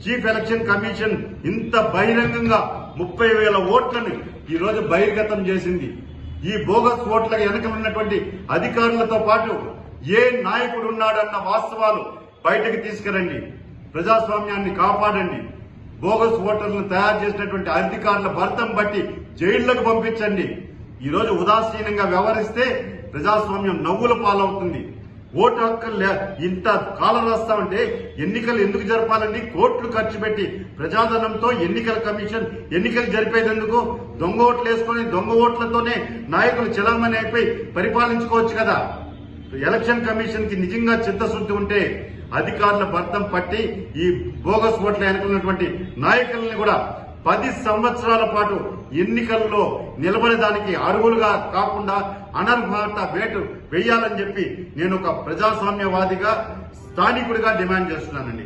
Chief election commission ఇంత బహిరంగంగా 30,000 ఓట్లను ఈ రోజు బహిర్గతం చేసింది. ఈ బోగస్ ఓట్లకు వెనక ఉన్నటువంటి అధికారులతో పాటు ఏ నాయకుడు ఉన్నాడన్న వాస్తవాలు బయటకు తీసుకురండి. ప్రజాస్వామ్యాన్ని కాపాడండి. బోగస్ ఓటర్లను తయారు చేసినటువంటి అధికారుల భర్తం బట్టి జైళ్లకు పంపించండి. ఈ రోజు ఉదాసీనంగా వ్యవహరిస్తే ప్రజాస్వామ్యం నవ్వుల పాలవుతుంది. ఓటు హక్కు ఇంత కాలం రాస్తామంటే ఎన్నికలు ఎందుకు జరపాలండి? కోట్లు ఖర్చు పెట్టి ప్రజాధనంతో ఎన్నికల కమిషన్ ఎన్నికలు జరిపేందుకు దొంగ ఓట్లు వేసుకుని దొంగ ఓట్లతోనే నాయకులు చెలామణి అయిపోయి పరిపాలించుకోవచ్చు కదా. ఎలక్షన్ కమిషన్ కి నిజంగా చిత్తశుద్ధి ఉంటే అధికారుల భర్తం పట్టి ఈ బోగస్ ఓట్ల వెనుకున్నటువంటి నాయకుల్ని కూడా 10 సంవత్సరాల పాటు ఎన్నికల్లో నిలబడేదానికి అర్హులుగా కాకుండా అనర్హత వేటు వేయాలని చెప్పి నేను ఒక ప్రజాస్వామ్యవాదిగా స్థానికుడిగా డిమాండ్ చేస్తున్నానండి.